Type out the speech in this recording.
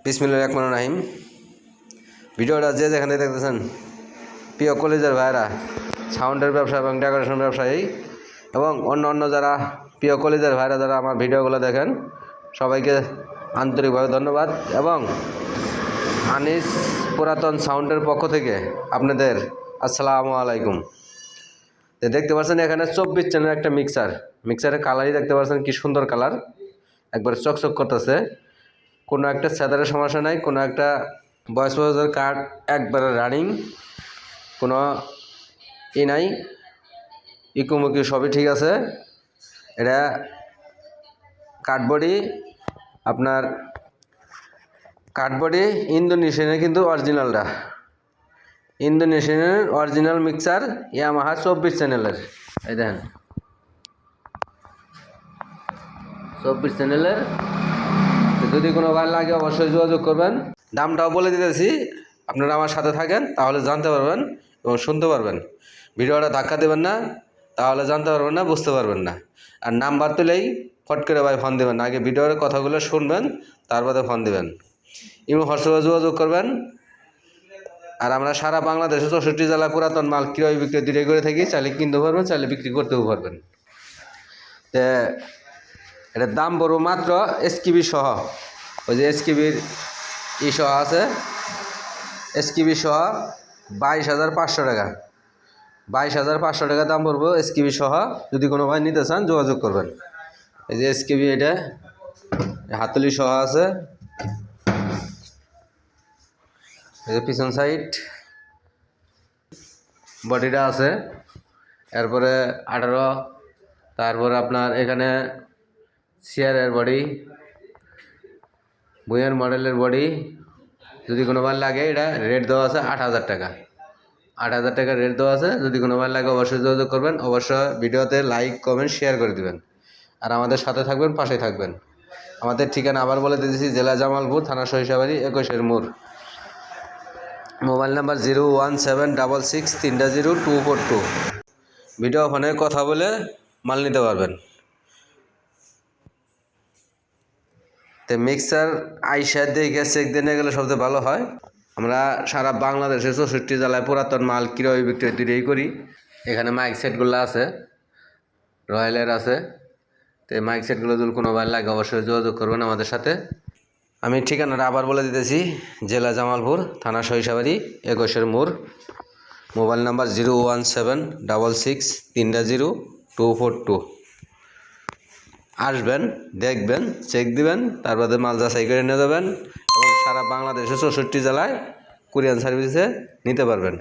বিসমিল্লাহির রহমানির রহিম। ভিডিওটা যে যেখানে দেখতেছেন প্রিয় কলেজের ভাইরা, সাউন্ডের ব্যবসা এবং ডেকোরেশন ব্যবসায়ী এবং অন্য যারা প্রিয় কলেজের ভাইরা যারা আমার ভিডিওগুলো দেখেন, সবাইকে আন্তরিকভাবে ধন্যবাদ। এবং আনিস পুরাতন সাউন্ডের পক্ষ থেকে আপনাদের আসসালামু আলাইকুম। দেখতে পাচ্ছেন এখানে 24 চ্যানেলের একটা মিক্সারের কালারই দেখতে পাচ্ছেন কি সুন্দর কালার, একবার চকচক করতেছে। কোনো একটা সেদারের সমস্যা নাই, কোনো একটা ভয়েস ওভার কার্ড একবারে রানিং, কোনো নাই, ইকুমুকি সবই ঠিক আছে। এটা কাঠবডি, আপনার কাঠবডি ইন্দোনেশিয়ানের কিন্তু অরিজিনালটা, ইন্দোনেশিয়ানের অরিজিনাল মিক্সার ইয়ামাহা 24 চ্যানেলের। এই দেখেন 24 চ্যানেলের। যদি কোনো ভাই লাগে অবশ্যই যোগাযোগ করবেন। দামটাও বলে দিতেছি, আপনারা আমার সাথে থাকেন তাহলে জানতে পারবেন এবং শুনতে পারবেন। ভিডিওটা ধাক্কা দেবেন না, তাহলে জানতে পারবেন না, বুঝতে পারবেন না। আর নাম্বার তুলেই ফট করে ভাই ফোন দেবেন, আগে ভিডিওর কথাগুলো শুনবেন তারপরে ফোন দেবেন। ইমো হোয়াটসঅ্যাপে যোগাযোগ করবেন। আর আমরা সারা বাংলাদেশে 64 জেলা পুরাতন মাল ক্রয় বিক্রয় দুটোই করে থাকি। চাইলে কিনতে পারবেন, চাইলে বিক্রি করতেও পারবেন। এটার দাম পড়ব মাত্র এসকিবি সহ, ওই যে এসকিবির সহ আছে, এসকিবি সহ 22,500 টাকা, 22,500 টাকা দাম পড়বো এসকিবি সহ। যদি কোনো ভাই নিতে চান যোগাযোগ করবেন। এই যে এসকিবি, এটা হাতলি সহ আছে, এই যে পিছন সাইড বডিটা আছে, এরপরে 18, তারপরে আপনার এখানে চেয়ারের বডি, বইয়ের মডেলের বডি। যদি কোনো বার লাগে, এটা রেট দেওয়া আছে 8,000 টাকা, 8,000 টাকা রেট দেওয়া আছে। যদি কোনো বার লাগে অবশ্যই যোগাযোগ করবেন। অবশ্যই ভিডিওতে লাইক কমেন্ট শেয়ার করে দিবেন, আর আমাদের সাথে থাকবেন, পাশে থাকবেন। আমাদের ঠিকানা আবার বলে দিয়েছি, জেলা জামালপুর, থানা সরিষাবাড়ি, 21 মোড়। Mobile number 01766300242। ভিডিও ফোনে কথা বলে মাল নিতে পারবেন। তো মিক্সার আইসা দেখে চেক দিয়ে গেলে সবচেয়ে ভালো হয়। আমরা সারা বাংলাদেশে 64 জেলায় পুরাতন মাল ক্রয় বিক্রয় দুটোই করি। এখানে মাইক সেটগুলো আছে, রয়্যালের আছে। তো এই মাইক সেটগুলো যদি কোনো ভাই লাগে অবশ্যই যোগাযোগ করবেন আমাদের সাথে। আমি ঠিকানাটা আবার বলে দিতেছি, জেলা জামালপুর, থানা সরিষাবাড়ি, 21 মোড়। Mobile number 01766300242। আসবেন, দেখবেন, চেক দিবেন, তারপরে মাল যাচাই করে নিয়ে যাবেন এবং সারা বাংলাদেশে 64 জেলায় কুরিয়ার সার্ভিসে নিতে পারবেন।